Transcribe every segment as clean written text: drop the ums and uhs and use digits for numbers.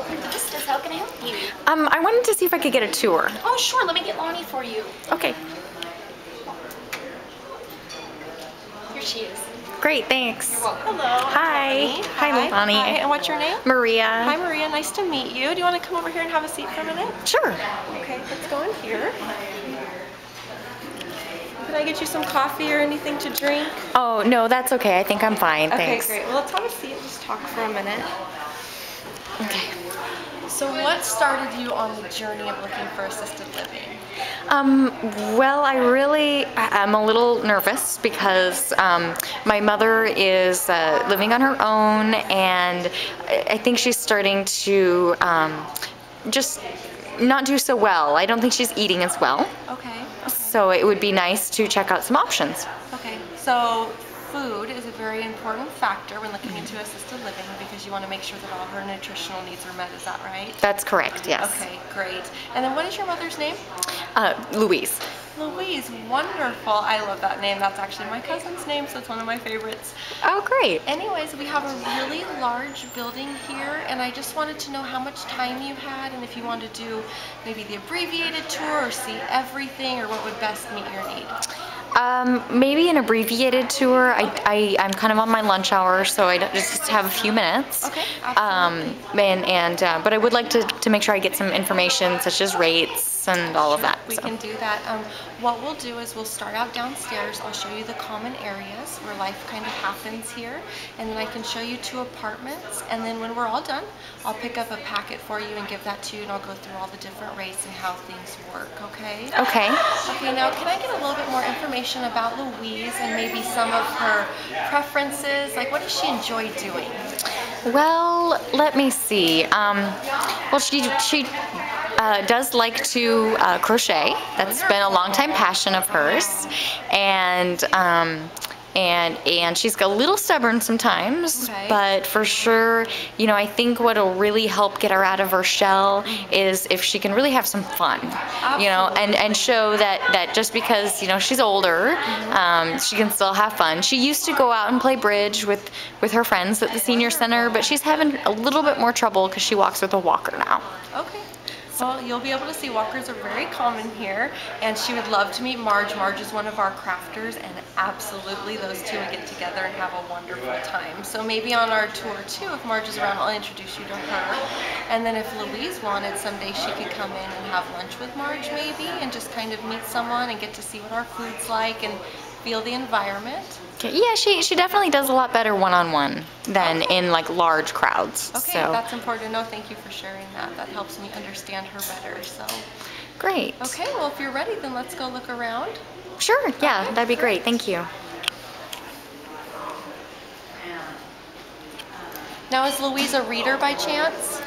welcome to Vistas. How can I help you? I wanted to see if I could get a tour. Oh, sure. Let me get Lonnie for you. Okay. Here she is. Great, thanks. You're welcome. Hello. Hi. Hi, Lonnie. Hi, and what's your name? Maria. Hi, Maria. Nice to meet you. Do you want to come over here and have a seat for a minute? Sure. Okay, let's go in here. Can I get you some coffee or anything to drink? Oh, no, that's okay. I think I'm fine. Thanks. Okay, great. Well, let's have a seat and just talk for a minute. Okay. So what started you on the journey of looking for assisted living? Well, I'm a little nervous because my mother is living on her own, and I think she's starting to just not do so well. I don't think she's eating as well. Okay. So it would be nice to check out some options. Okay. So food is a very important factor when looking into assisted living because you want to make sure that all her nutritional needs are met. Is that right? That's correct, yes. Okay, great. And then what is your mother's name? Louise. Louise, wonderful. I love that name. That's actually my cousin's name, so it's one of my favorites. Oh, great. Anyways, we have a really large building here, and I just wanted to know how much time you had and if you wanted to do maybe the abbreviated tour or see everything, or what would best meet your need. Maybe an abbreviated tour. I'm kind of on my lunch hour, so I just have a few minutes. Okay, absolutely. But I would like to make sure I get some information such as rates and all of that. We can do that. What we'll do is we'll start out downstairs. I'll show you the common areas where life kind of happens here, and then I can show you 2 apartments, and then when we're all done, I'll pick up a packet for you and give that to you, and I'll go through all the different rates and how things work, okay? Okay. Okay, now can I get a little bit more information about Louise and maybe some of her preferences? Like, what does she enjoy doing? Well, let me see. Well, she does like to crochet. That's been a long-time passion of hers, and she's a little stubborn sometimes, okay. But for sure, you know, I think what'll really help get her out of her shell is if she can really have some fun. Absolutely. You know, and show that just because, you know, she's older, she can still have fun. She used to go out and play bridge with her friends at the senior center, but she's having a little bit more trouble because she walks with a walker now. Okay. Well, you'll be able to see walkers are very common here, and she would love to meet Marge. Marge is one of our crafters, and absolutely those two would get together and have a wonderful time. So maybe on our tour too, if Marge is around, I'll introduce you to her. And then if Louise wanted, someday she could come in and have lunch with Marge maybe, and just kind of meet someone and get to see what our food's like and feel the environment. Yeah, she definitely does a lot better one-on-one than in like large crowds. Okay, so. That's important to know. Thank you for sharing that. That helps me understand her better. So. Great. Okay, well if you're ready, then let's go look around. Sure, yeah, that'd be great. Thank you. Now, is Louise a reader by chance?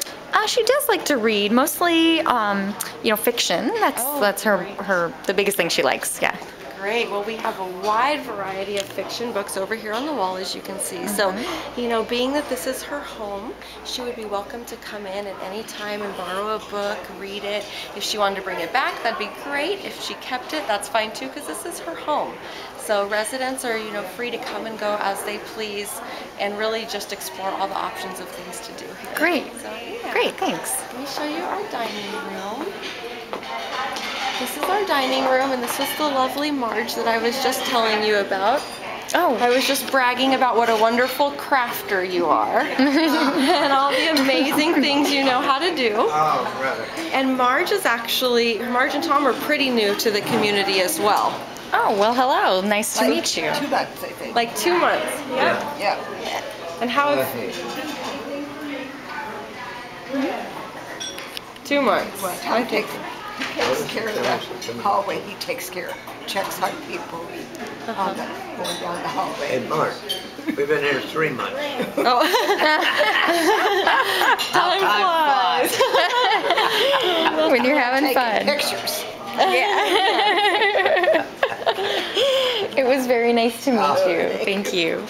She does like to read, mostly, you know, fiction. That's the biggest thing she likes. Yeah. Great. Well, we have a wide variety of fiction books over here on the wall, as you can see. So, you know, being that this is her home, she would be welcome to come in at any time and borrow a book, read it. If she wanted to bring it back, that'd be great. If she kept it, that's fine too, because this is her home. So residents are, you know, free to come and go as they please and really just explore all the options of things to do here. Great. So, yeah. Great, thanks. Let me show you our dining room. This is our dining room, and this was the lovely Marge that I was just telling you about. Oh. I was just bragging about what a wonderful crafter you are and all the amazing things you know how to do. Oh, right. And Marge and Tom are pretty new to the community as well. Oh, well, hello. Nice to meet you. 2 months, I think. Like 2 months. Yep. Yeah. And how have 2 months. Well, Tom takes care of the hallway. He takes care, checks on people on the, going down the hallway. Hey, Mark, we've been here 3 months. Oh. Time flies. When you're having fun. Pictures. Yeah. It was very nice to meet you. Thank you.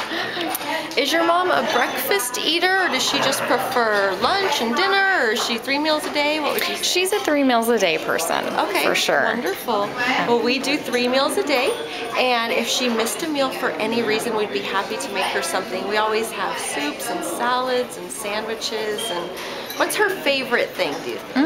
Is your mom a breakfast eater, or does she just prefer lunch and dinner, or is she 3 meals a day? What would you say? She's a 3 meals a day person. Okay, for sure. Wonderful. Well, we do 3 meals a day, and if she missed a meal for any reason, we'd be happy to make her something. We always have soups and salads and sandwiches. And what's her favorite thing, do you think?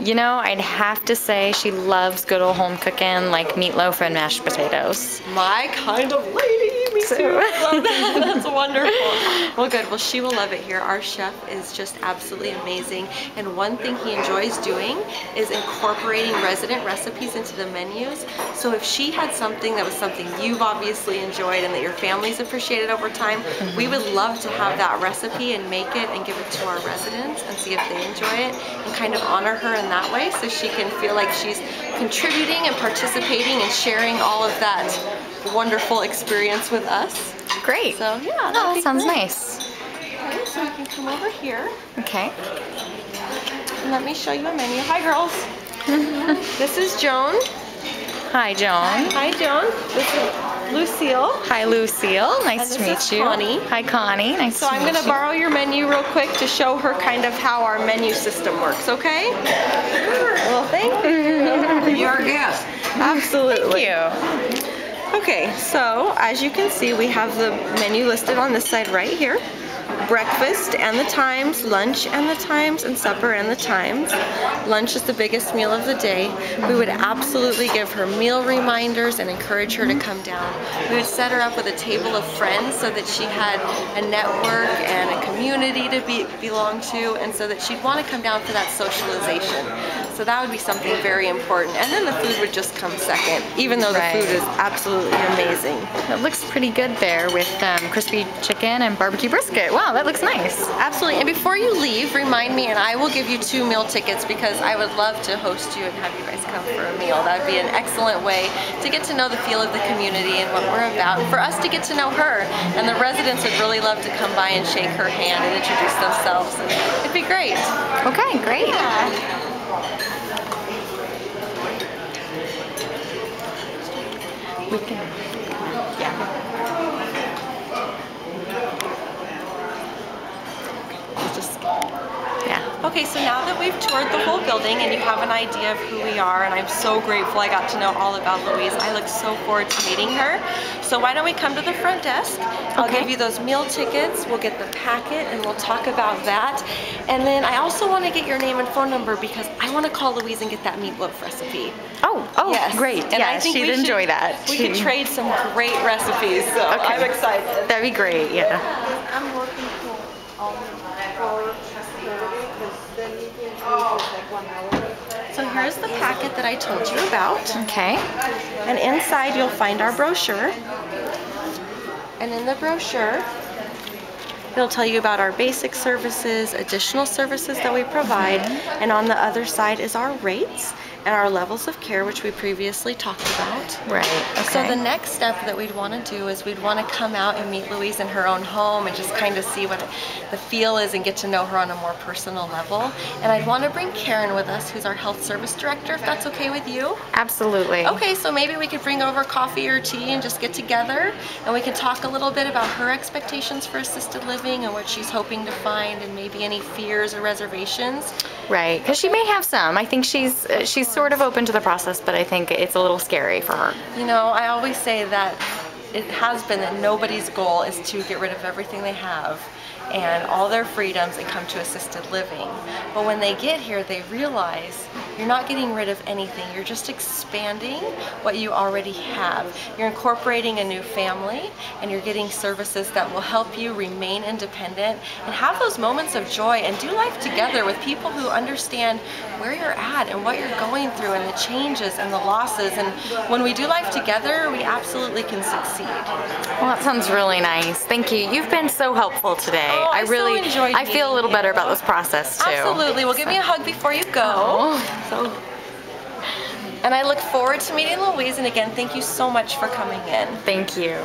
You know, I'd have to say she loves good old home cooking, like meatloaf and mashed potatoes. My kind of lady. Me too. I love that. That's wonderful. Well, good. Well, she will love it here. Our chef is just absolutely amazing. And one thing he enjoys doing is incorporating resident recipes into the menus. So if she had something that was something you've obviously enjoyed and that your family's appreciated over time, we would love to have that recipe and make it and give it to our residents and see if they enjoy it and kind of honor her in that way so she can feel like she's contributing and participating and sharing all of that wonderful experience with us. Great. So yeah, that sounds great. nice. Okay, so we can come over here. Okay. And let me show you a menu. Hi, girls. This is Joan. Hi, Joan. Hi, Joan. This is Lucille. Hi, Lucille. Nice to this meet is you. Connie. Hi, Connie. Nice So to meet you. I'm going to borrow your menu real quick to show her kind of how our menu system works, okay? Well, thank you. You're a guest. Absolutely. Thank you. Okay, so as you can see, we have the menu listed on this side right here. Breakfast and the times, lunch and the times, and supper and the times. Lunch is the biggest meal of the day. We would absolutely give her meal reminders and encourage her to come down. We would set her up with a table of friends so that she had a network and a community to belong to, and so that she'd want to come down for that socialization. So that would be something very important. And then the food would just come second, even though the food is absolutely amazing. It looks pretty good there with crispy chicken and barbecue brisket. Wow, that looks nice. Absolutely. And before you leave, remind me, and I will give you 2 meal tickets because I would love to host you and have you guys come for a meal. That would be an excellent way to get to know the feel of the community and what we're about, and for us to get to know her. And the residents would really love to come by and shake her hand and introduce themselves. And it'd be great. Okay, great. Yeah. We can. Yeah. Just. Yeah. Okay, so now that we've toured the whole building and you have an idea of who we are, and I'm so grateful I got to know all about Louise, I look so forward to meeting her. So why don't we come to the front desk? I'll give you those meal tickets, we'll get the packet, and we'll talk about that. And then I also want to get your name and phone number because I want to call Louise and get that meatloaf recipe. Oh, yes. Great. And yeah, I think she'd enjoy that. We could trade some great recipes, so I'm excited. That'd be great, yeah. I'm working for So here's the packet that I told you about. Okay. And inside you'll find our brochure. And in the brochure, it'll tell you about our basic services, additional services that we provide, and on the other side is our rates and our levels of care, which we previously talked about. Right, okay. So the next step that we'd want to do is we'd want to come out and meet Louise in her own home and just kind of see what the feel is and get to know her on a more personal level. And I'd want to bring Karen with us, who's our health service director, if that's okay with you. Absolutely. Okay, so maybe we could bring over coffee or tea and just get together and we can talk a little bit about her expectations for assisted living and what she's hoping to find and maybe any fears or reservations. Right, because she may have some. I think she's sort of open to the process, but I think it's a little scary for her. You know, I always say that it has been that nobody's goal is to get rid of everything they have and all their freedoms and come to assisted living. But when they get here, they realize you're not getting rid of anything. You're just expanding what you already have. You're incorporating a new family and you're getting services that will help you remain independent and have those moments of joy and do life together with people who understand where you're at and what you're going through and the changes and the losses. And when we do life together, we absolutely can succeed. Well, that sounds really nice. Thank you. You've been so helpful today. Oh, I really so enjoyed I feel a little better about this process too. Absolutely. Well, give me a hug before you go. Oh. And I look forward to meeting Louise, and again, thank you so much for coming in. Thank you.